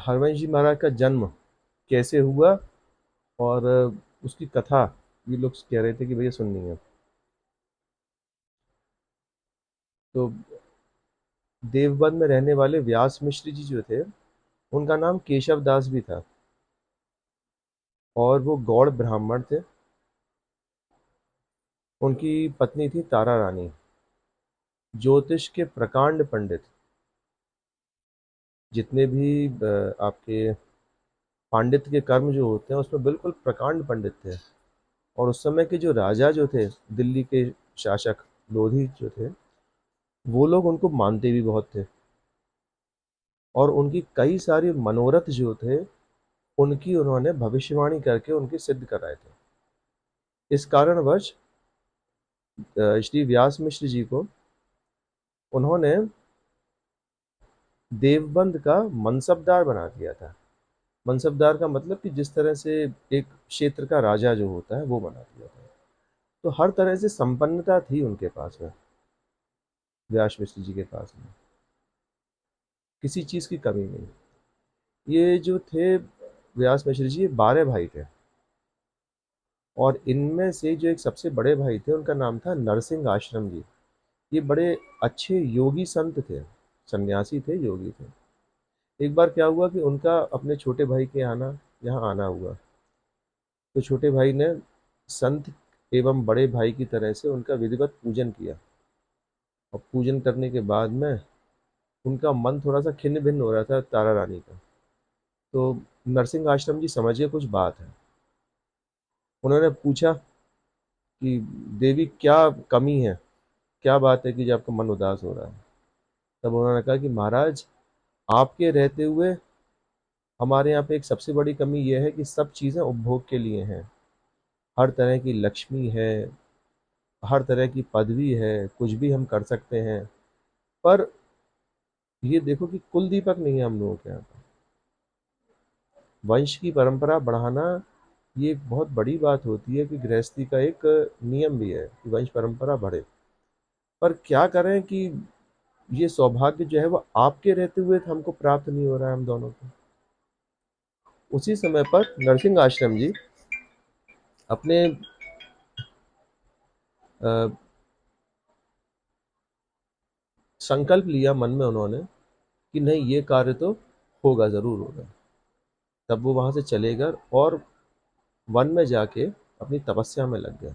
हरवंश जी महाराज का जन्म कैसे हुआ और उसकी कथा ये लोग कह रहे थे कि भैया सुननी है। तो देवबंद में रहने वाले व्यास मिश्र जी जो थे, उनका नाम केशव दास भी था और वो गौड़ ब्राह्मण थे। उनकी पत्नी थी तारा रानी, ज्योतिष के प्रकांड पंडित। जितने भी आपके पांडित्य के कर्म जो होते हैं उसमें बिल्कुल प्रकांड पंडित थे। और उस समय के जो राजा जो थे, दिल्ली के शासक लोधी जो थे, वो लोग उनको मानते भी बहुत थे और उनकी कई सारी मनोरथ जो थे उनकी उन्होंने भविष्यवाणी करके उनके सिद्ध कराए थे। इस कारणवश श्री व्यास मिश्र जी को उन्होंने देवबंद का मनसबदार बना दिया था। मनसबदार का मतलब कि जिस तरह से एक क्षेत्र का राजा जो होता है वो बना दिया था। तो हर तरह से संपन्नता थी उनके पास में, व्यास मिश्र जी के पास में किसी चीज की कमी नहीं। ये जो थे व्यास मिश्र जी, ये 12 भाई थे और इनमें से जो एक सबसे बड़े भाई थे उनका नाम था नरसिंह आश्रम जी। ये बड़े अच्छे योगी संत थे, सन्यासी थे, योगी थे। एक बार क्या हुआ कि उनका अपने छोटे भाई के यहाँ आना हुआ। तो छोटे भाई ने संत एवं बड़े भाई की तरह से उनका विधिवत पूजन किया और पूजन करने के बाद में उनका मन थोड़ा सा खिन्न भिन्न हो रहा था तारा रानी का। तो नरसिंह आश्रम जी समझिए कुछ बात है। उन्होंने पूछा कि देवी क्या कमी है, क्या बात है कि जो आपका मन उदास हो रहा है। तब उन्होंने कहा कि महाराज, आपके रहते हुए हमारे यहाँ पे एक सबसे बड़ी कमी यह है कि सब चीज़ें उपभोग के लिए हैं। हर तरह की लक्ष्मी है, हर तरह की पदवी है, कुछ भी हम कर सकते हैं, पर ये देखो कि कुल दीपक नहीं है हम लोगों के यहाँ पर। वंश की परंपरा बढ़ाना ये एक बहुत बड़ी बात होती है कि गृहस्थी का एक नियम भी है कि वंश परंपरा बढ़े। पर क्या करें कि ये सौभाग्य जो है वो आपके रहते हुए हमको प्राप्त नहीं हो रहा है हम दोनों को। उसी समय पर नरसिंह आश्रम जी अपने अ, संकल्प लिया मन में उन्होंने कि नहीं, ये कार्य तो होगा, जरूर होगा। तब वो वहां से चले गए और वन में जाके अपनी तपस्या में लग गए।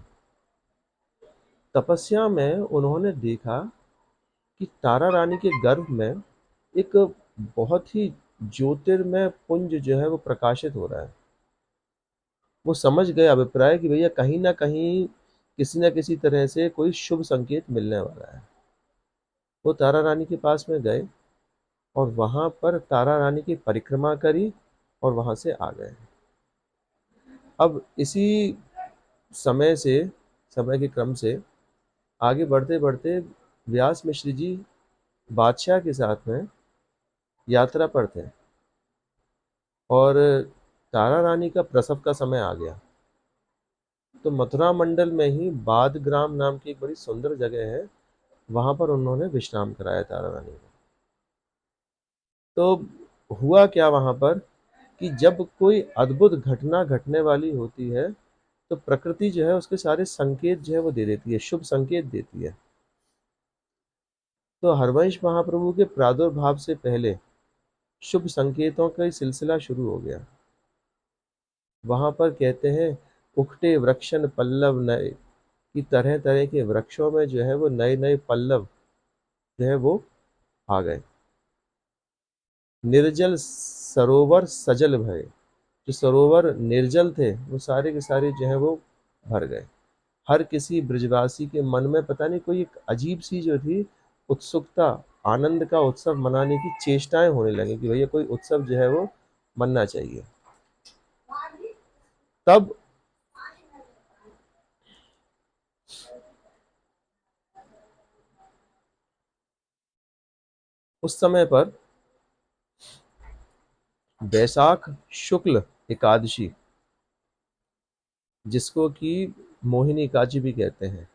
तपस्या में उन्होंने देखा कि तारा रानी के गर्भ में एक बहुत ही ज्योतिर्मय पुंज जो है वो प्रकाशित हो रहा है। वो समझ गए अभिप्राय कि भैया कहीं ना कहीं किसी न किसी तरह से कोई शुभ संकेत मिलने वाला है। वो तारा रानी के पास में गए और वहां पर तारा रानी की परिक्रमा करी और वहां से आ गए। अब इसी समय से, समय के क्रम से आगे बढ़ते बढ़ते व्यास मिश्र जी बादशाह के साथ में यात्रा पर थे और तारा रानी का प्रसव का समय आ गया। तो मथुरा मंडल में ही बाद ग्राम नाम की एक बड़ी सुंदर जगह है, वहां पर उन्होंने विश्राम कराया तारा रानी को। तो हुआ क्या वहां पर कि जब कोई अद्भुत घटना घटने वाली होती है तो प्रकृति जो है उसके सारे संकेत जो है वो दे देती है, शुभ संकेत देती है। तो हरवंश महाप्रभु के प्रादुर्भाव से पहले शुभ संकेतों का ही सिलसिला शुरू हो गया। वहां पर कहते हैं, उखटे वृक्षन पल्लव नए, कि तरह तरह के वृक्षों में जो है वो नए नए पल्लव जो है वो आ गए। निर्जल सरोवर सजल भये, जो सरोवर निर्जल थे वो सारे के सारे जो है वो भर गए। हर किसी ब्रजवासी के मन में पता नहीं कोई एक अजीब सी जो थी उत्सुकता, आनंद का उत्सव मनाने की चेष्टाएं होने लगी कि भैया कोई उत्सव जो है वो मनना चाहिए। तब उस समय पर बैसाख शुक्ल एकादशी, जिसको कि मोहिनी एकादशी भी कहते हैं,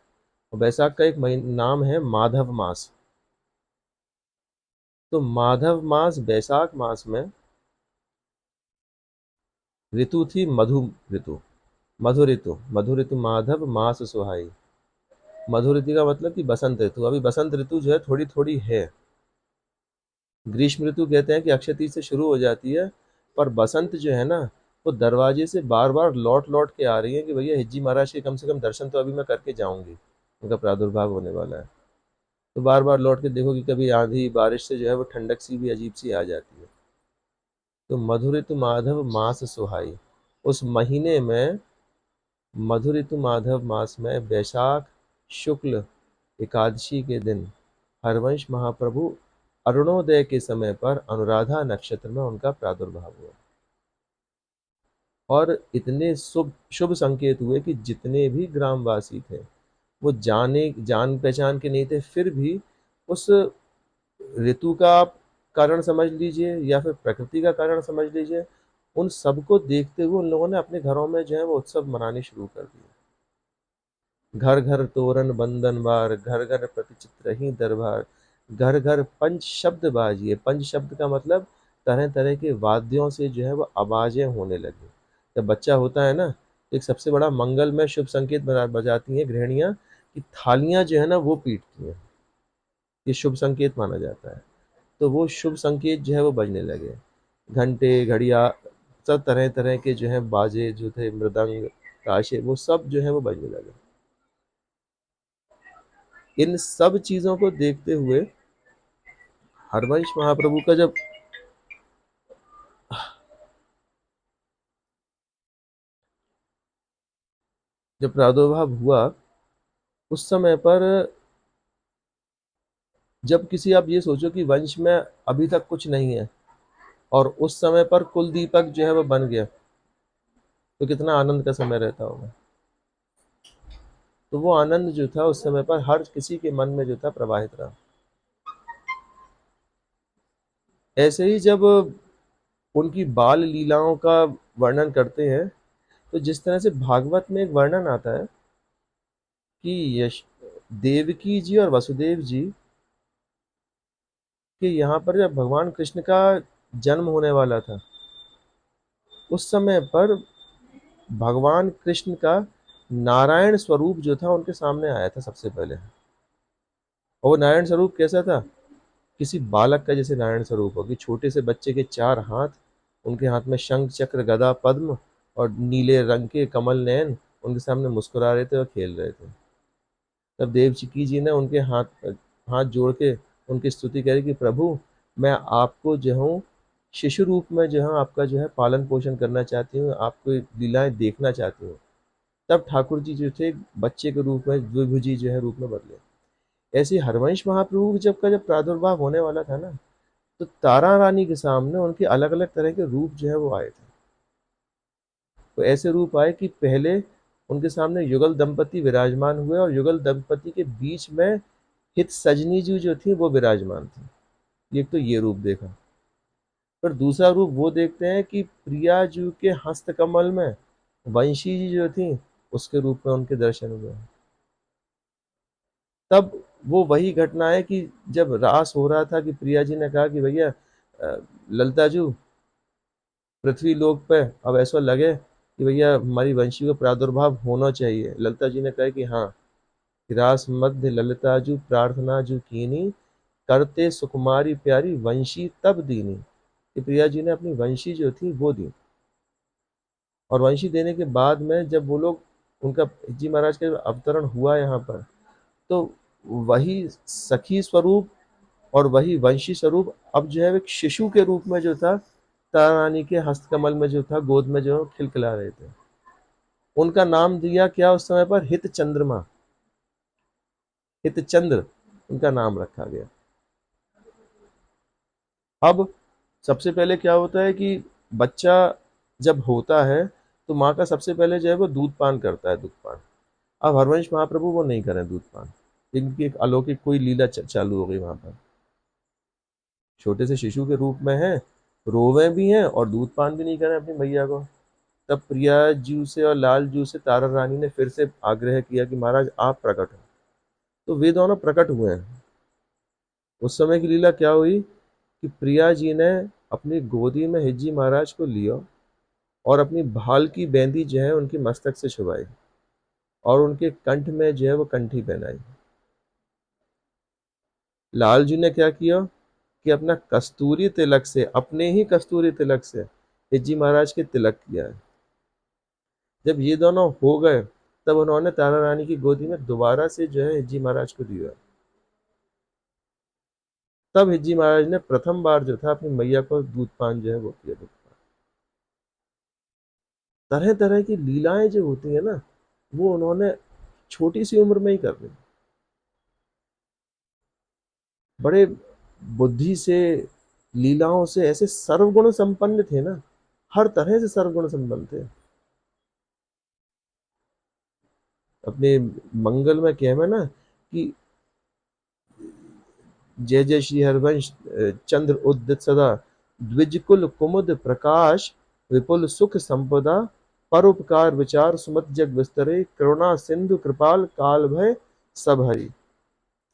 और बैसाख का एक नाम है माधव मास। तो माधव मास बैसाख मास में ऋतु थी मधु ऋतु, मधु ऋतु, मधु ऋतु माधव मास सुहाई। मधु ऋतु का मतलब कि बसंत ऋतु। अभी बसंत ऋतु जो है थोड़ी थोड़ी है। ग्रीष्म ऋतु कहते हैं कि अक्षय तृतीया से शुरू हो जाती है, पर बसंत जो है ना, वो दरवाजे से बार बार लौट लौट के आ रही है कि भैया हिज्जी महाराज के कम से कम दर्शन तो अभी मैं करके जाऊंगी, उनका प्रादुर्भाव होने वाला है। तो बार बार लौट के देखो कि कभी आंधी बारिश से जो है वो ठंडक सी भी अजीब सी आ जाती है। तो मधु ऋतु माधव मास सुहाई, उस महीने में, मधु ऋतु माधव मास में वैशाख शुक्ल एकादशी के दिन हरवंश महाप्रभु अरुणोदय के समय पर अनुराधा नक्षत्र में उनका प्रादुर्भाव हुआ। और इतने शुभ शुभ संकेत हुए कि जितने भी ग्रामवासी थे वो जान पहचान के नहीं थे, फिर भी उस ऋतु का आप कारण समझ लीजिए या फिर प्रकृति का कारण समझ लीजिए, उन सबको देखते हुए उन लोगों ने अपने घरों में जो है वो उत्सव मनाने शुरू कर दिए। घर घर तोरण बंधनवार, घर घर प्रतिचित्र ही दरबार, घर घर पंच शब्द बाजिए। पंच शब्द का मतलब तरह तरह के वाद्यों से जो है वो आवाजें होने लगी। जब बच्चा होता है ना, तो एक सबसे बड़ा मंगल में शुभ संकेत बजाती हैं गृहिणियां, कि थालियां जो है ना वो पीटती हैं। ये शुभ संकेत माना जाता है। तो वो शुभ संकेत जो है वो बजने लगे। घंटे घड़िया सब तरह तरह के जो है बाजे जो थे, मृदंग ताशे, वो सब जो है वो बजने लगे। इन सब चीजों को देखते हुए हरवंश महाप्रभु का जब प्रादुर्भाव हुआ, उस समय पर, जब किसी, आप ये सोचो कि वंश में अभी तक कुछ नहीं है और उस समय पर कुल दीपक जो है वो बन गया, तो कितना आनंद का समय रहता होगा। तो वो आनंद जो था उस समय पर हर किसी के मन में जो था प्रवाहित रहा। ऐसे ही जब उनकी बाल लीलाओं का वर्णन करते हैं, तो जिस तरह से भागवत में एक वर्णन आता है कि यश देवकी जी और वसुदेव जी के यहाँ पर जब भगवान कृष्ण का जन्म होने वाला था, उस समय पर भगवान कृष्ण का नारायण स्वरूप जो था उनके सामने आया था सबसे पहले। और वो नारायण स्वरूप कैसा था? किसी बालक का जैसे नारायण स्वरूप हो, कि छोटे से बच्चे के चार हाथ, उनके हाथ में शंख चक्र गदा पद्म और नीले रंग के कमल नयन, उनके सामने मुस्कुरा रहे थे और खेल रहे थे। तब देवकी जी ने उनके हाथ हाथ जोड़ के उनकी स्तुति करी कि प्रभु, मैं आपको जो हूँ शिशु रूप में जो है आपका जो है पालन पोषण करना चाहती हूँ, आपको लीलाएं देखना चाहती हूँ। तब ठाकुर जी जो थे बच्चे के रूप में द्विभुजी जो है रूप में बदले। ऐसे ही हरवंश महाप्रभु जब प्रादुर्भाव होने वाला था ना, तो तारा रानी के सामने उनके अलग अलग तरह के रूप जो है वो आए थे। तो ऐसे रूप आए कि पहले उनके सामने युगल दंपति विराजमान हुए और युगल दंपति के बीच में हित सजनी जी जो थी वो विराजमान थी। एक तो ये रूप देखा। पर दूसरा रूप वो देखते हैं कि प्रिया जी के हस्त कमल में वंशी जी जो थी, उसके रूप में उनके दर्शन हुए। तब वो वही घटना है कि जब रास हो रहा था, कि प्रिया जी ने कहा कि भैया ललिता जी, पृथ्वी लोक पे अब ऐसा लगे कि भैया हमारी वंशी को प्रादुर्भाव होना चाहिए। ललिता जी ने कहा कि हाँ, रास मध्य ललिता जू प्रार्थना जू कीनी, करते सुकुमारी प्यारी वंशी तब दीनी। कि प्रिया जी ने अपनी वंशी जो थी वो दी। और वंशी देने के बाद में जब वो लोग, उनका जी महाराज का अवतरण हुआ यहाँ पर, तो वही सखी स्वरूप और वही वंशी स्वरूप अब जो है एक शिशु के रूप में जो था, तारा रानी के हस्तकमल में जो था, गोद में जो खिलखिला रहे थे। उनका नाम दिया क्या उस समय पर? हित चंद्रमा, हित चंद्र उनका नाम रखा गया। अब सबसे पहले क्या होता है कि बच्चा जब होता है तो माँ का सबसे पहले जो है वो दूध पान करता है, दूध पान। अब हरवंश महाप्रभु वो नहीं करें दूध पान, इनकी एक अलौकिक कोई लीला चालू हो गई वहां पर। छोटे से शिशु के रूप में है, रोवे भी हैं और दूध पान भी नहीं करें अपनी मैया को। तब प्रिया जी से और लाल जी से तारा रानी ने फिर से आग्रह किया कि महाराज आप प्रकट हो। तो वे दोनों प्रकट हुए हैं। उस समय की लीला क्या हुई कि प्रिया जी ने अपनी गोदी में हिज्जी महाराज को लिया और अपनी भाल की बेंदी जो है उनके मस्तक से छुपाई और उनके कंठ में जो है वो कंठी पहनाई। लालजू ने क्या किया कि अपना कस्तूरी तिलक से, अपने ही कस्तूरी तिलक से हिज्जी महाराज के तिलक किया है। जब ये दोनों हो गए तब उन्होंने तारा रानी की गोदी में दोबारा से जो है हिज्जी महाराज को दिया। तब हिज्जी महाराज ने प्रथम बार जो था अपनी मैया को दूध पान जो है वो किया। तरह तरह की लीलाएं जो होती है ना, वो उन्होंने छोटी सी उम्र में ही कर ली। बड़े बुद्धि से, लीलाओं से ऐसे सर्वगुण संपन्न थे ना, हर तरह से सर्वगुण संपन्न थे। अपने मंगल में कहवे ना कि जय जय श्री हरिवंश चंद्र उदित सदा, द्विज कुल कुमुद प्रकाश, विपुल सुख संपदा, परोपकार विचार सुमत जग विस्तरे, करुणा सिंधु कृपाल काल भय सब हरि।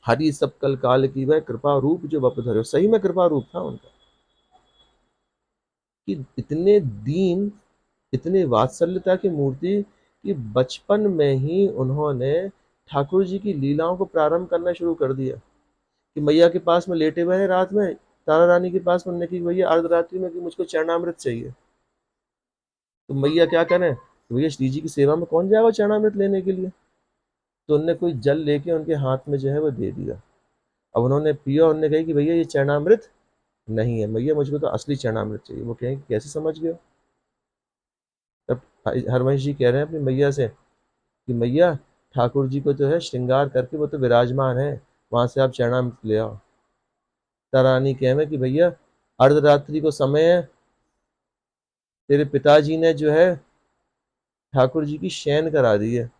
हरि सब कल काल की वह कृपा रूप जो बप धरे। सही में कृपा रूप था उनका कि इतने दीन, इतने वात्सल्यता की मूर्ति कि बचपन में ही उन्होंने ठाकुर जी की लीलाओं को प्रारंभ करना शुरू कर दिया। कि मैया के पास में लेटे हुए हैं रात में, तारा रानी के पास में, उन्होंने की भैया अर्धरात्रि में कि मुझको चरणामृत चाहिए। तो मैया क्या करें, तो भैया श्री जी की सेवा में कौन जाएगा चरणामृत लेने के लिए। तो उनने कोई जल लेके उनके हाथ में जो है वो दे दिया। अब उन्होंने पिया, उन्होंने कहा कि भैया ये चरणामृत नहीं है, भैया मुझको तो असली चरणामृत चाहिए। वो कहें कि कैसे समझ गए। तब हरवंश जी कह रहे हैं अपनी मैया से कि मैया ठाकुर जी को तो है श्रृंगार करके वो तो विराजमान है, वहां से आप चरणामृत ले आओ। तारानी कहे कि भैया अर्धरात्रि को समय है, तेरे पिताजी ने जो है ठाकुर जी की शयन करा दी है।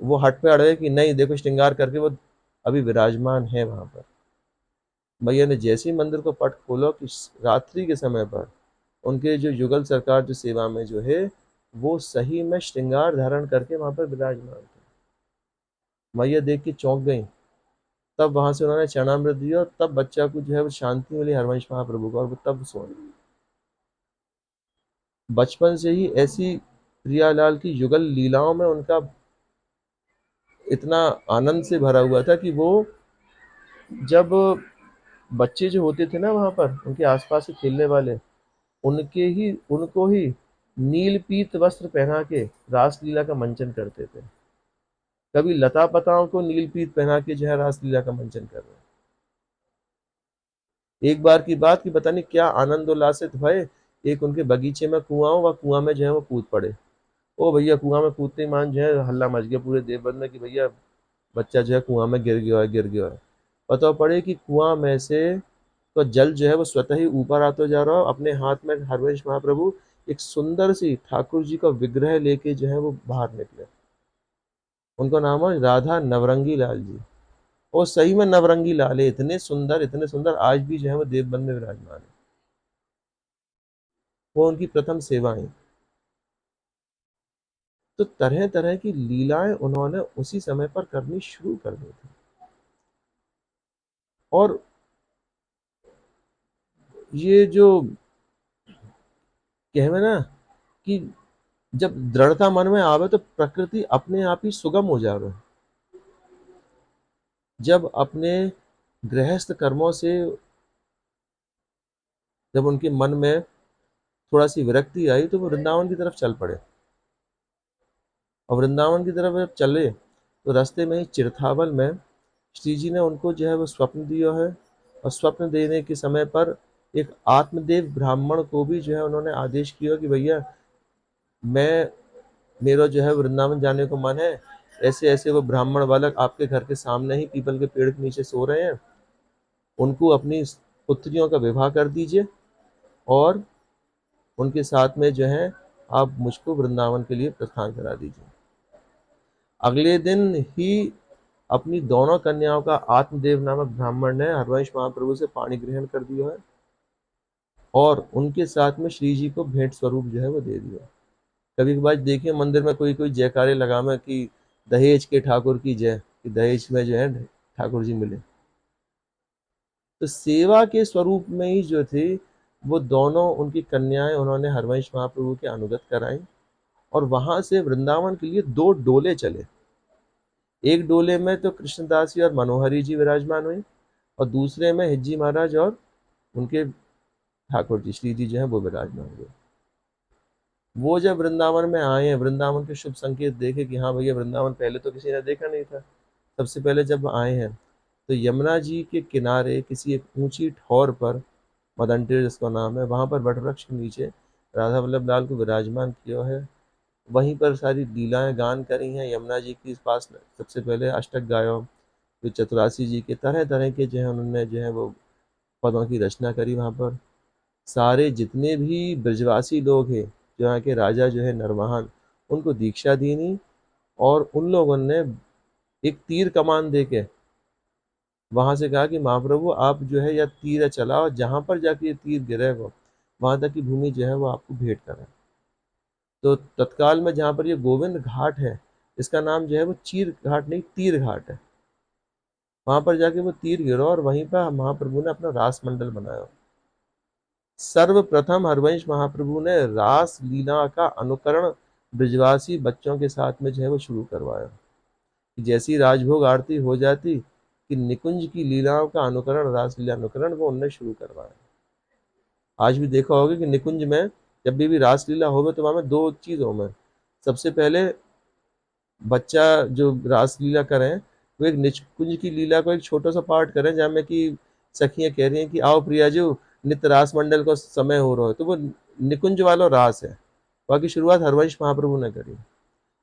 वो हट पे अड़ गए कि नहीं, देखो श्रृंगार करके वो अभी विराजमान है वहां पर। मैया ने जैसे ही मंदिर को पट खोला कि रात्रि के समय पर उनके जो युगल सरकार जो सेवा में जो है वो सही में श्रृंगार धारण करके वहां पर विराजमान थे। मैया देख के चौंक गई। तब वहां से उन्होंने चरणामृत दिया और तब बच्चा को जो है वो शांति मिली हरवंश महाप्रभु को, और वो तब सो गए। बचपन से ही ऐसी प्रियालाल की युगल लीलाओं में उनका इतना आनंद से भरा हुआ था कि वो जब बच्चे जो होते थे ना वहां पर उनके आसपास के खेलने वाले, उनको ही नील पीत वस्त्र पहना के रासलीला का मंचन करते थे। कभी लता पताओं को नील पीत पहना के जो है रासलीला का मंचन कर रहे हैं। एक बार की बात कि पता नहीं क्या आनंद उल्लासित भय, एक उनके बगीचे में कुआं हो, वह कुआं में जो है वो कूद पड़े। ओ भैया, कुआं में कूदते ही मान जो है हल्ला मच गया पूरे देवबंद में कि भैया बच्चा जो है कुआं में गिर गया है, गिर गया है। पता पड़े कि कुआं में से तो जल जो है वो स्वतः ही ऊपर आता जा रहा है। अपने हाथ में हरवंश महाप्रभु एक सुंदर सी ठाकुर जी का विग्रह लेके जो है वो बाहर निकले। उनका नाम है राधा नवरंगी लाल जी। और सही में नवरंगी लाल है, इतने सुंदर, इतने सुंदर, आज भी जो है वो देवबंद में विराजमान है। वो उनकी प्रथम सेवाएं। तो तरह तरह की लीलाएं उन्होंने उसी समय पर करनी शुरू कर दी थी। और ये जो कहवे ना कि जब दृढ़ता मन में आवे तो प्रकृति अपने आप ही सुगम हो जावे। जब अपने गृहस्थ कर्मों से, जब उनके मन में थोड़ा सी विरक्ति आई तो वो वृंदावन की तरफ चल पड़े। और वृंदावन की तरफ जब चले तो रास्ते में ही चिरथावल में श्री जी ने उनको जो है वो स्वप्न दिया है। और स्वप्न देने के समय पर एक आत्मदेव ब्राह्मण को भी जो है उन्होंने आदेश किया कि भैया मैं, मेरा जो है वृंदावन जाने को मन है। ऐसे ऐसे वो ब्राह्मण बालक आपके घर के सामने ही पीपल के पेड़ के नीचे सो रहे हैं, उनको अपनी पुत्रियों का विवाह कर दीजिए और उनके साथ में जो है आप मुझको वृंदावन के लिए प्रस्थान करा दीजिए। अगले दिन ही अपनी दोनों कन्याओं का आत्मदेव नामक ब्राह्मण ने हरवंश महाप्रभु से पाणी ग्रहण कर दिया है और उनके साथ में श्री जी को भेंट स्वरूप जो है वो दे दिया। कभी कभार देखिए मंदिर में कोई कोई जयकारे लगावे कि दहेज के ठाकुर की जय, कि दहेज में जो है ठाकुर जी मिले। तो सेवा के स्वरूप में ही जो थे वो दोनों उनकी कन्याएं उन्होंने हरवंश महाप्रभु के अनुगत कराई, और वहां से वृंदावन के लिए 2 डोले चले। एक डोले में तो कृष्णदास जी और मनोहरी जी विराजमान हुए, और दूसरे में हिज्जी महाराज और उनके ठाकुर जी श्री जी जो है वो विराजमान हुए। वो जब वृंदावन में आए हैं, वृंदावन के शुभ संकेत देखे कि हाँ भैया वृंदावन पहले तो किसी ने देखा नहीं था, सबसे पहले जब आए हैं तो यमुना जी के किनारे किसी एक ऊंची ठौर पर, मदन टेर जिसका नाम है, वहां पर वटवृक्ष के नीचे राधा वल्लभ लाल को विराजमान किया है। वहीं पर सारी लीलाएं गान करी हैं यमुना जी के पास। सबसे पहले अष्टक गायो, फिर चतुरासी जी के तरह तरह के जो है उन्होंने जो है वो पदों की रचना करी वहाँ पर। सारे जितने भी ब्रजवासी लोग हैं, जो यहाँ के राजा जो है नरवाहन, उनको दीक्षा दीनी, और उन लोगों ने एक तीर कमान दे के वहां से कहा कि महाप्रभु आप जो है या तीर चलाओ, जहां पर जाके ये तीर गिरे वो वहां तक की भूमि जो है वो आपको भेंट करें। तो तत्काल में जहाँ पर ये गोविंद घाट है, इसका नाम जो है वो चीर घाट नहीं तीर घाट है। वहां पर जाके वो तीर गिरो और वहीं पर महाप्रभु ने अपना रास मंडल बनाया। सर्वप्रथम हरवंश महाप्रभु ने रास लीला का अनुकरण ब्रजवासी बच्चों के साथ में जो है वो शुरू करवाया। जैसी राजभोग आरती हो जाती कि निकुंज की लीलाओं का अनुकरण, रासलीला अनुकरण वो उनने शुरू करवाया। आज भी देखा होगा कि निकुंज में जब भी रासलीला हो तो वहां में 2 चीज हो में, सबसे पहले बच्चा जो रासलीला करें वो एक निकुंज की लीला को एक छोटा सा पार्ट करें, जहाँ में कि सखियां कह रही हैं कि आओ प्रियाजू नित्य रास मंडल को समय हो रहा है, तो वो निकुंज वाला रास है। बाकी शुरुआत हरवंश महाप्रभु ने करी,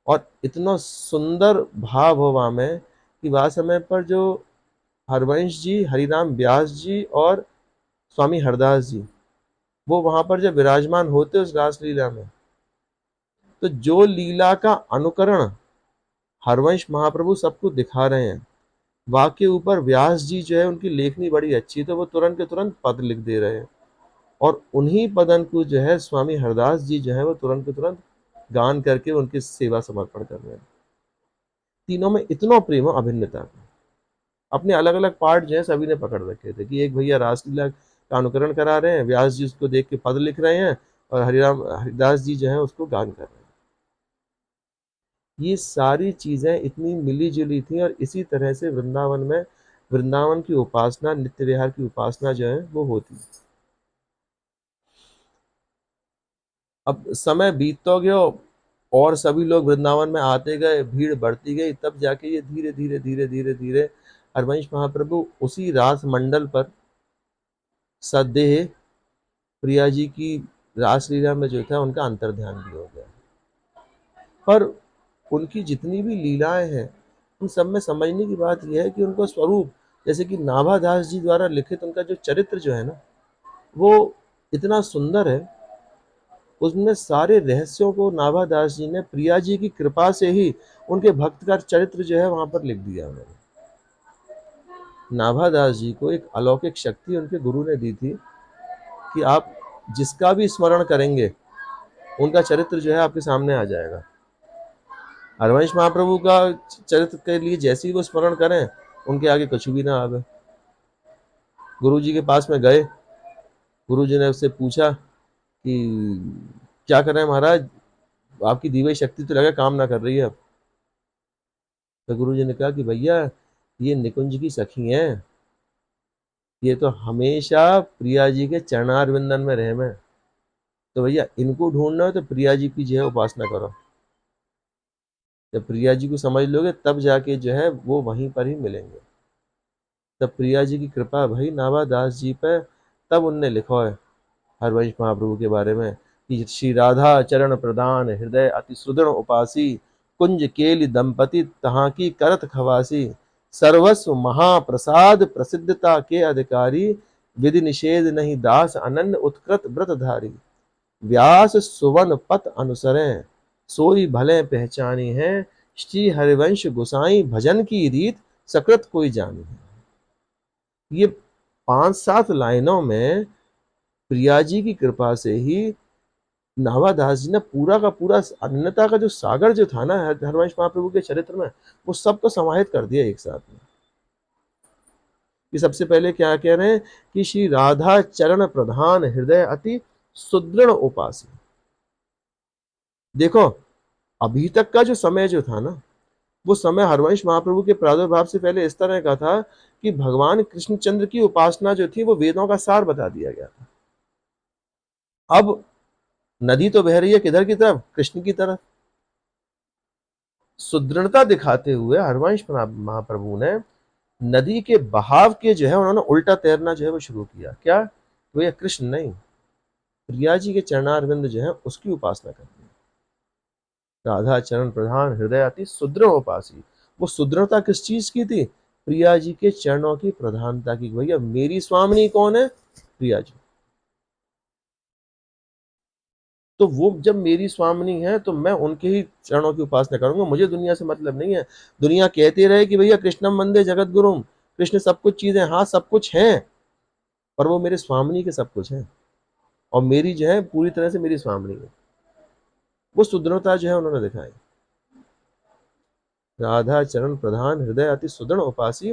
और इतना सुंदर भाव हो वहां में कि वह समय पर जो हरवंश जी, हरिराम व्यास जी और स्वामी हरदास जी, वो वहां पर जब विराजमान होते उस रासलीला में, तो जो लीला का अनुकरण हरवंश महाप्रभु सबको दिखा रहे हैं, वाक्य ऊपर व्यास जी जो है उनकी लेखनी बड़ी अच्छी, तो वो तुरंत के तुरंत पद लिख दे रहे हैं, और उन्हीं पदन को जो है स्वामी हरदास जी जो है वो तुरंत के तुरंत गान करके उनकी सेवा समर्पण कर रहे हैं। तीनों में इतना प्रेम और अभिन्नता, अपने अलग अलग पार्ट जो है सभी ने पकड़ रखे थे कि एक भैया रासलीला का अनुकरण करा रहे हैं, व्यास जी उसको देख के पद लिख रहे हैं, और हरिदास जी जो है उसको गान कर रहे हैं। ये सारी चीजें इतनी मिली जुली थी, और इसी तरह से वृंदावन की उपासना, नित्य विहार की उपासना जो है वो होती। अब समय बीत तो गया और सभी लोग वृंदावन में आते गए, भीड़ बढ़ती गई, तब जाके ये धीरे धीरे धीरे धीरे धीरे हरवंश महाप्रभु उसी रास मंडल पर सदेह प्रिया जी की रासलीला में जो था उनका अंतर्ध्यान भी हो गया। पर उनकी जितनी भी लीलाएं हैं उन सब में समझने की बात यह है कि उनका स्वरूप, जैसे कि नाभादास जी द्वारा लिखित उनका जो चरित्र जो है ना वो इतना सुंदर है, उसमें सारे रहस्यों को नाभादास जी ने प्रिया जी की कृपा से ही उनके भक्त का चरित्र जो है वहां पर लिख दिया उन्होंने। नाभादास जी को एक अलौकिक शक्ति उनके गुरु ने दी थी कि आप जिसका भी स्मरण करेंगे उनका चरित्र जो है आपके सामने आ जाएगा। हरवंश महाप्रभु का चरित्र के लिए जैसे ही वो स्मरण करें उनके आगे कुछ भी ना आवे। गुरु जी के पास में गए, गुरु जी ने उससे पूछा कि क्या करें महाराज, आपकी दी हुई शक्ति तो लगा काम ना कर रही है। अब तो गुरु जी ने कहा कि भैया ये निकुंज की सखी हैं, ये तो हमेशा प्रिया जी के चरणार विंदन में रहे में, तो भैया इनको ढूंढना हो तो प्रिया जी की जो है उपासना करो। जब प्रिया जी को समझ लोगे तब जाके जो है वो वहीं पर ही मिलेंगे। तब प्रिया जी की कृपा भई नाभादास जी पे, तब उनने लिखा है हरवंश महाप्रभु के बारे में कि श्री राधा चरण प्रदान हृदय अति सुदृढ़ उपासी, कुंज केली दंपति तहाँ की करत खवासी, सर्वस्व महाप्रसाद प्रसिद्धता के अधिकारी, विधि निषेध नहीं दास अनन्य उत्कृत व्रतधारी, व्यास सुवन पथ अनुसरें सोई भले पहचानी है, श्री हरिवंश गोसाई भजन की रीत सकृत कोई जानी है। ये 5-7 लाइनों में प्रिया जी की कृपा से ही नाभादास जी ने पूरा का पूरा अन्यता का जो सागर जो था ना हरवंश महाप्रभु के चरित्र में, वो सब को समाहित कर दिया एक साथ में। कि सबसे पहले क्या कह रहे हैं कि श्री राधा चरण प्रधान हृदय अति सुदृढ़ उपासी। देखो, अभी तक का जो समय जो था ना, वो समय हरवंश महाप्रभु के प्रादुर्भाव से पहले इस तरह का था कि भगवान कृष्णचंद्र की उपासना जो थी वो वेदों का सार बता दिया गया था। अब नदी तो बह रही है किधर की तरफ? कृष्ण की तरफ। सुदृढ़ता दिखाते हुए हरवंश महाप्रभु ने नदी के बहाव के जो है उन्होंने उल्टा तैरना जो है वो शुरू किया। क्या? वो ये कृष्ण नहीं, प्रिया जी के चरणारविंद जो है उसकी उपासना करनी। राधा चरण प्रधान हृदय अति सुदृढ़ उपासी। वो सुदृढ़ता किस चीज की थी? प्रिया जी के चरणों की प्रधानता की। भैया मेरी स्वामिनी कौन है? प्रिया जी। तो वो जब मेरी स्वामिनी है तो मैं उनके ही चरणों की उपासना करूंगा, मुझे दुनिया से मतलब नहीं है। दुनिया कहती रहे कि भैया कृष्णम वंदे जगत गुरुम, कृष्ण सब कुछ चीजें, हाँ सब कुछ है, पर वो मेरे स्वामिनी के सब कुछ है, और मेरी जो है पूरी तरह से मेरी स्वामिनी है। वो सुदृढ़ता जो है उन्होंने दिखाई। राधा चरण प्रधान हृदय अति सुदृढ़ उपासी,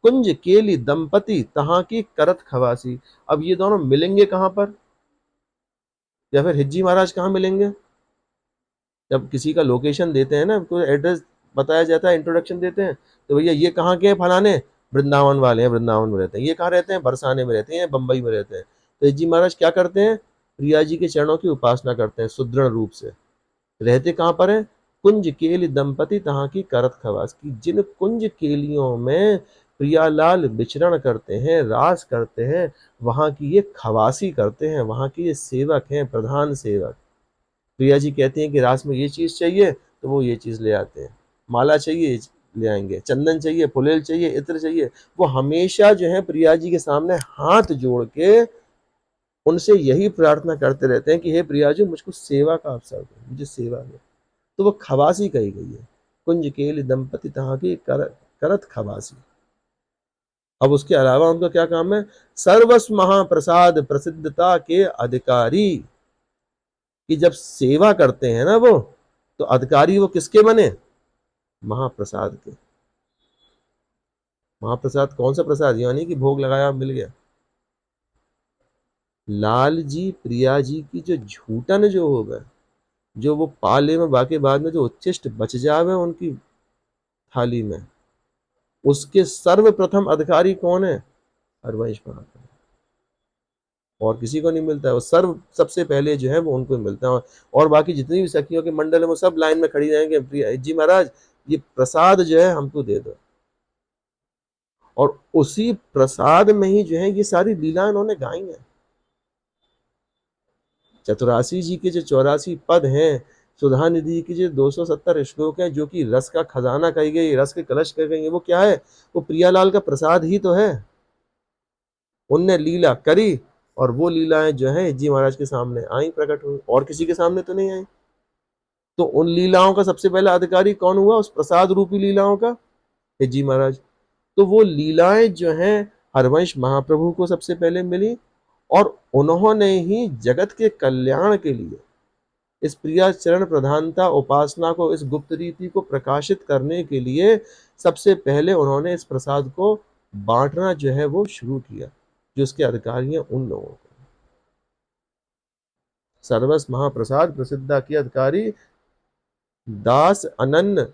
कुंज केली दंपति तहां की करत खवासी। अब ये दोनों मिलेंगे कहां पर? या फिर हिज्जी महाराज कहाँ मिलेंगे? जब किसी का लोकेशन देते हैं ना, कोई एड्रेस बताया जाता है, इंट्रोडक्शन देते हैं, तो भैया ये कहाँ के हैं? फलाने वृंदावन वाले हैं, वृंदावन में रहते हैं। ये कहाँ रहते हैं? बरसाने में रहते हैं, बंबई में रहते हैं। तो हिज्जी महाराज क्या करते हैं? प्रिया जी के चरणों की उपासना करते हैं सुदृढ़ रूप से। रहते कहाँ पर है? कुंज केली दंपति तहाँ की करत खवास की। जिन कुंज केलियों में प्रियालाल विचरण करते हैं, रास करते हैं, वहां की ये खवासी करते हैं, वहां की ये सेवक हैं, प्रधान सेवक। प्रिया जी कहती हैं कि रास में ये चीज चाहिए, तो वो ये चीज ले आते हैं। माला चाहिए ले आएंगे, चंदन चाहिए, फुलेल चाहिए, इत्र चाहिए। वो हमेशा जो है प्रिया जी के सामने हाथ जोड़ के उनसे यही प्रार्थना करते रहते हैं कि हे प्रिया जी मुझको सेवा का अवसर दो, मुझे सेवा दो। तो वो खवासी कही गई है। कुंज केली दंपति तहाँ की करत खवासी। अब उसके अलावा उनका क्या काम है? सर्वस्व महाप्रसाद प्रसिद्धता के अधिकारी। कि जब सेवा करते हैं ना वो, तो अधिकारी वो किसके बने? महाप्रसाद के। महाप्रसाद कौन सा प्रसाद? यानी कि भोग लगाया मिल गया। लाल जी प्रिया जी की जो झूठन जो होगा, जो वो पाले में बाके बाद में जो उच्छिष्ट बच जावे उनकी थाली में, उसके सर्वप्रथम अधिकारी कौन है? हरवंश महाप्रभु। और किसी को नहीं मिलता है। वो सर्व सबसे पहले जो है वो उनको मिलता है। और बाकी जितनी भी सखियों के मंडल है वो सब लाइन में खड़ी रहेंगे, प्रिया जी महाराज ये प्रसाद जो है हमको दे दो। और उसी प्रसाद में ही जो है ये सारी लीला इन्होंने गाई हैं। चतुरासी जी के जो 84 पद हैं, सुधा निधि की जो 270 श्लोक हैं, जो कि रस का खजाना कही गई, रस के कलश कही गई, वो क्या है? वो प्रियालाल का प्रसाद ही तो है। उनने लीला करी, और वो लीलाएं जो है जी महाराज के सामने आई, प्रकट हुई, और किसी के सामने तो नहीं आई। तो उन लीलाओं का सबसे पहला अधिकारी कौन हुआ उस प्रसाद रूपी लीलाओं का? जी महाराज। तो वो लीलाएं जो हैं हरवंश महाप्रभु को सबसे पहले मिली, और उन्होंने ही जगत के कल्याण के लिए इस प्रिया चरण प्रधानता उपासना को, इस गुप्त रीति को प्रकाशित करने के लिए सबसे पहले उन्होंने इस प्रसाद को बांटना जो है वो शुरू किया, जो उसके अधिकारी हैं उन लोगों को। सर्वस महाप्रसाद प्रसिद्धा के अधिकारी दास अनन्य।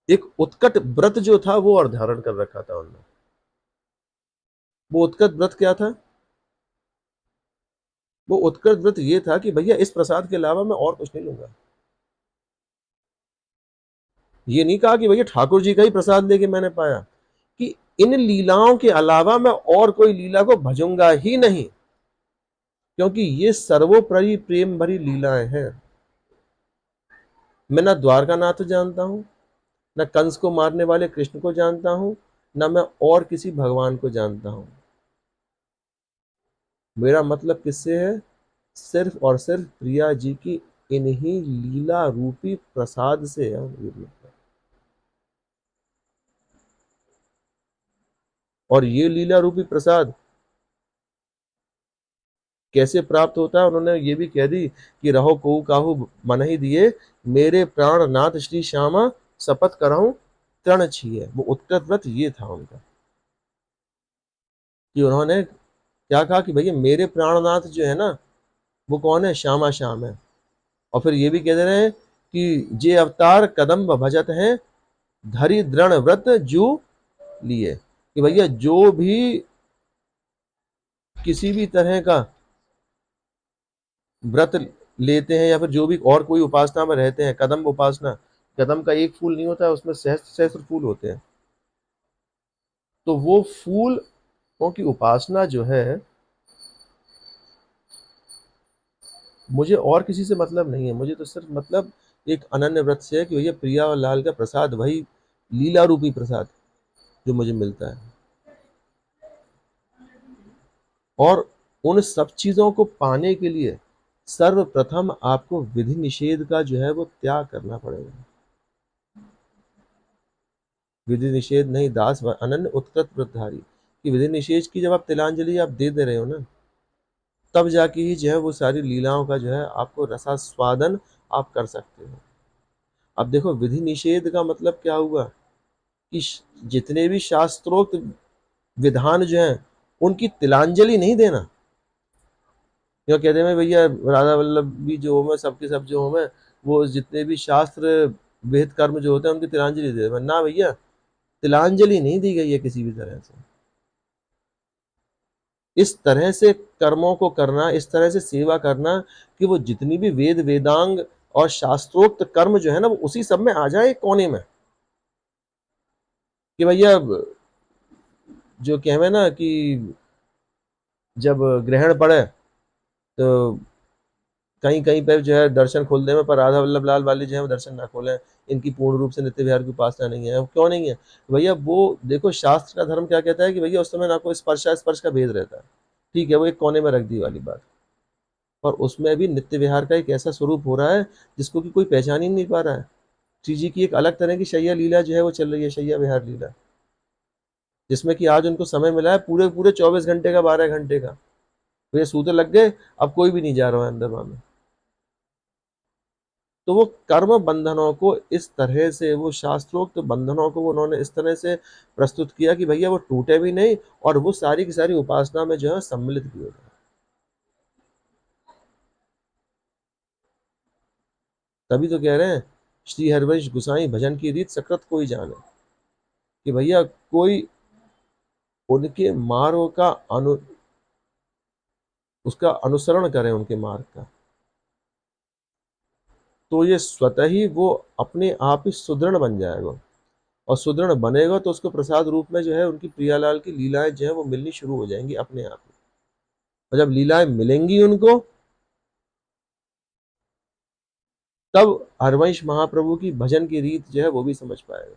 एक उत्कट व्रत जो था वो और धारण कर रखा था उन्होंने। वो उत्कट व्रत क्या था? वो उत्कट व्रत ये था कि भैया इस प्रसाद के अलावा मैं और कुछ नहीं लूंगा। ये नहीं कहा कि भैया ठाकुर जी का ही प्रसाद लेके मैंने पाया, कि इन लीलाओं के अलावा मैं और कोई लीला को भजूंगा ही नहीं, क्योंकि ये सर्वोपरि प्रेम भरी लीलाएं हैं। मैं ना द्वारकानाथ जानता हूं, न कंस को मारने वाले कृष्ण को जानता हूं, न मैं और किसी भगवान को जानता हूं। मेरा मतलब किससे है? सिर्फ और सिर्फ प्रिया जी की इन्हीं लीला रूपी प्रसाद से है। और ये लीला रूपी प्रसाद कैसे प्राप्त होता है? उन्होंने ये भी कह दी कि रहो को काहू मन ही दिए, मेरे प्राण नाथ श्री श्यामा शपथ करहूं तृण छिए, वो उत्कृत व्रत ये था उनका कि उन्होंने क्या कहा कि भैया मेरे प्राणनाथ जो है ना वो कौन है, श्यामा श्याम है। और फिर ये भी कह दे रहे हैं कि जे अवतार कदम्ब भजत है, धरि दृढ़ व्रत जू लिए, कि भैया जो भी किसी भी तरह का व्रत लेते हैं या फिर जो भी और कोई उपासना में रहते हैं, कदम्ब उपासना, कदम का एक फूल नहीं होता है, उसमें सहस्त्र सहस्त्र फूल होते हैं। तो वो फूलों की उपासना जो है, मुझे और किसी से मतलब नहीं है, मुझे तो सिर्फ मतलब एक अनन्य व्रत से है कि भैया प्रिया और लाल का प्रसाद, वही लीला रूपी प्रसाद जो मुझे मिलता है। और उन सब चीजों को पाने के लिए सर्वप्रथम आपको विधि निषेध का जो है वो त्याग करना पड़ेगा। विधि निषेध नहीं दास व अनन्य उत्कृत व्रतधारी, कि विधि निषेध की जब आप तिलांजलि आप दे रहे हो ना, तब जाके ही जो है वो सारी लीलाओं का जो है आपको रसास्वादन आप कर सकते हो। अब देखो विधि निषेध का मतलब क्या हुआ कि जितने भी शास्त्रोक्त विधान जो हैं उनकी तिलांजलि नहीं देना। क्यों कहते हैं भैया राधा वल्लभ भी जो हो मैं सबके सब जो हो मैं, वो जितने भी शास्त्र विहित कर्म जो होते हैं उनकी तिलांजलि दे ना भैया, तिलांजलि नहीं दी गई है किसी भी तरह से। इस तरह से कर्मों को करना, इस तरह से सेवा करना कि वो जितनी भी वेद वेदांग और शास्त्रोक्त कर्म जो है ना वो उसी सब में आ जाए कोने में। कि भैया जो कहवे ना कि जब ग्रहण पड़े तो कहीं कहीं पे जो है दर्शन खोल दे में, पर राधा वल्लभ लाल वाली जो है वो दर्शन ना खोले, इनकी पूर्ण रूप से नित्य विहार की उपासना नहीं है। क्यों नहीं है भैया? वो देखो शास्त्र का धर्म क्या कहता है कि भैया उस समय ना कोई स्पर्श स्पर्श का भेद रहता है, ठीक है, वो एक कोने में रख दी वाली बात। और उसमें भी नित्य विहार का एक ऐसा स्वरूप हो रहा है जिसको कि कोई पहचान ही नहीं पा रहा है। श्री जी की एक अलग तरह की शैया लीला जो है वो चल रही है, शैया विहार लीला, जिसमें कि आज उनको समय मिला है पूरे पूरे 24 घंटे का, 12 घंटे का। तो ये सूते लग गए, अब कोई भी नहीं जा रहा है अंदर वहां में। तो वो कर्म बंधनों को इस तरह से, वो शास्त्रोक्त बंधनों को उन्होंने इस तरह से प्रस्तुत किया कि भैया वो टूटे भी नहीं और वो सारी की सारी उपासना में जो है सम्मिलित भी हो जाए। तभी तो कह रहे हैं श्री हरिवंश गुसाई भजन की रीत सकृत कोई जाने, कि भैया कोई उनके मार्ग का उसका अनुसरण करे, उनके मार्ग का, तो ये स्वतः ही वो अपने आप ही सुदृढ़ बन जाएगा। और सुदृढ़ बनेगा तो उसको प्रसाद रूप में जो है उनकी प्रियालाल की लीलाएं जो है वो मिलनी शुरू हो जाएंगी अपने आप ही। और जब लीलाएं मिलेंगी उनको, तब हरवंश महाप्रभु की भजन की रीत जो है वो भी समझ पाएगा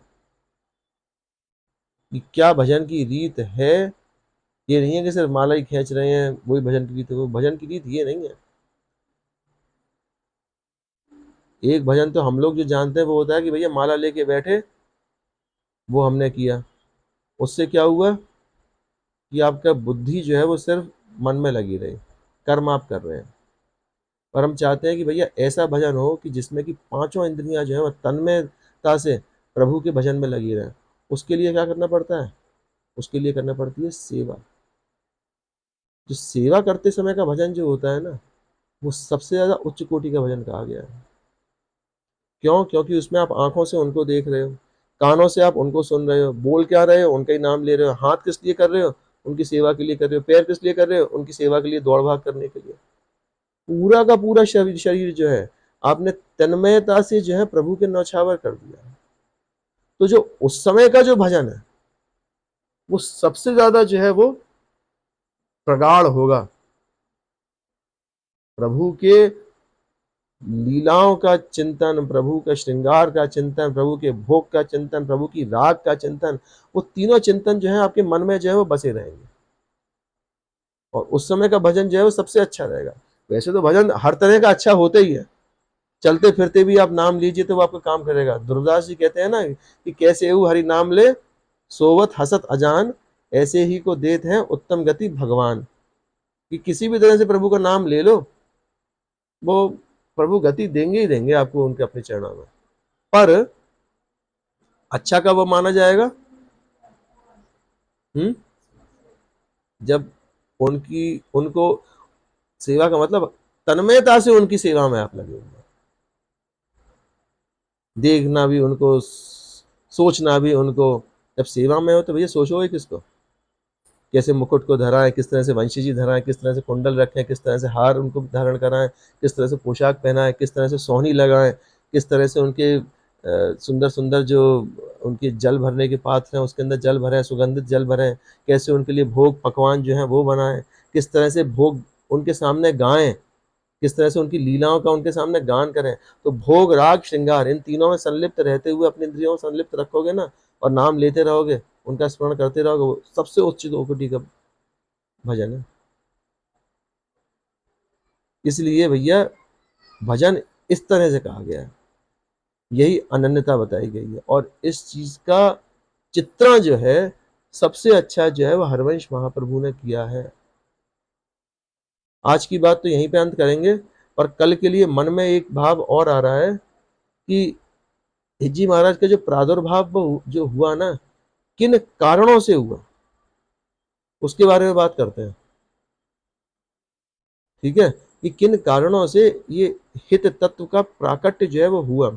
कि क्या भजन की रीत है। ये नहीं है कि सिर्फ माला ही खींच रहे हैं वही भजन की रीत है, वो भजन की रीत ये नहीं है। एक भजन तो हम लोग जो जानते हैं वो होता है कि भैया माला लेके बैठे, वो हमने किया, उससे क्या हुआ कि आपका बुद्धि जो है वो सिर्फ मन में लगी रही, कर्म आप कर रहे हैं। और हम चाहते हैं कि भैया ऐसा भजन हो कि जिसमें कि पांचों इंद्रियां जो है वो तन्मयता से प्रभु के भजन में लगी रहे। उसके लिए क्या करना पड़ता है? उसके लिए करना पड़ती है सेवा। जो सेवा करते समय का भजन जो होता है ना, वो सबसे ज्यादा उच्च कोटि का भजन कहा गया है। क्यों? क्योंकि उसमें आप आंखों से उनको देख रहे हो, कानों से आप उनको सुन रहे हो, बोल क्या रहे हो, उनका ही नाम ले रहे हो, हाथ किस लिए कर रहे हो, उनकी सेवा के लिए कर रहे हो, पैर किस लिए कर रहे हो, उनकी सेवा के लिए, दौड़ भाग करने के लिए। पूरा का पूरा शरीर शरीर जो है आपने तन्मयता से जो है प्रभु के नौछावर कर दिया। तो जो उस समय का जो भजन है वो सबसे ज्यादा जो है वो प्रगाढ़ होगा। प्रभु के लीलाओं का चिंतन, प्रभु का श्रृंगार का चिंतन, प्रभु के भोग का चिंतन, प्रभु की राग का चिंतन, वो तीनों चिंतन जो है आपके मन में जो है वो बसे रहेंगे। और उस समय का भजन जो है वो सबसे अच्छा रहेगा। वैसे तो भजन हर तरह का अच्छा होता ही है, चलते फिरते भी आप नाम लीजिए तो वो आपका काम करेगा। दुर्दास जी कहते हैं ना कि कैसे हु हरि नाम ले, सोवत हसत अजान, ऐसे ही को देत हैं उत्तम गति भगवान। कि किसी भी तरह से प्रभु का नाम ले लो, वो प्रभु गति देंगे ही देंगे आपको उनके अपने चरणों में। पर अच्छा कब वो माना जाएगा? हम्म जब उनकी उनको सेवा का मतलब तन्मयता से उनकी सेवा में आप लगे हुए हैं। देखना भी उनको, सोचना भी उनको। जब सेवा में हो तो भैया सोचोगे किसको? कैसे मुकुट को धराएं, किस तरह से वंशी जी धराएं, किस तरह से कुंडल रखें, किस तरह से हार उनको धारण कराएं, किस तरह से पोशाक पहनाएं, किस तरह से सोहनी लगाएं, किस तरह से उनके सुंदर सुंदर जो उनके जल भरने के पात्र हैं उसके अंदर जल भरें, सुगंधित जल भरें, कैसे उनके लिए भोग पकवान जो हैं वो बनाएं, किस तरह से भोग उनके सामने गाएं, किस तरह से उनकी लीलाओं का उनके सामने गान करें। तो भोग राग श्रृंगार इन तीनों में संलिप्त रहते हुए अपनी इंद्रियों में संलिप्त रखोगे ना, और नाम लेते रहोगे, उनका स्मरण करते रहोगे, वो सबसे उच्च कोटि का भजन है। इसलिए भैया भजन इस तरह से कहा गया है, यही अनन्यता बताई गई है। और इस चीज का चित्रण जो है सबसे अच्छा जो है वो हरवंश महाप्रभु ने किया है। आज की बात तो यहीं पे अंत करेंगे, पर कल के लिए मन में एक भाव और आ रहा है कि हिज्जी महाराज का जो प्रादुर्भाव जो हुआ ना, किन कारणों से हुआ, उसके बारे में बात करते हैं। ठीक है, कि किन कारणों से ये हित तत्व का प्राकट्य जो है वो हुआ।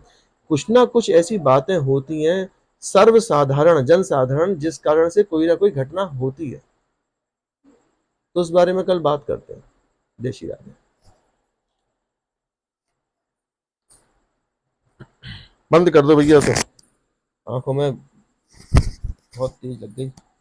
कुछ ना कुछ ऐसी बातें होती हैं सर्वसाधारण जन साधारण, जिस कारण से कोई ना कोई घटना होती है। तो उस बारे में कल बात करते हैं। देशी राज बंद कर दो भैया, तो आंखों में बहुत तेज लग गई।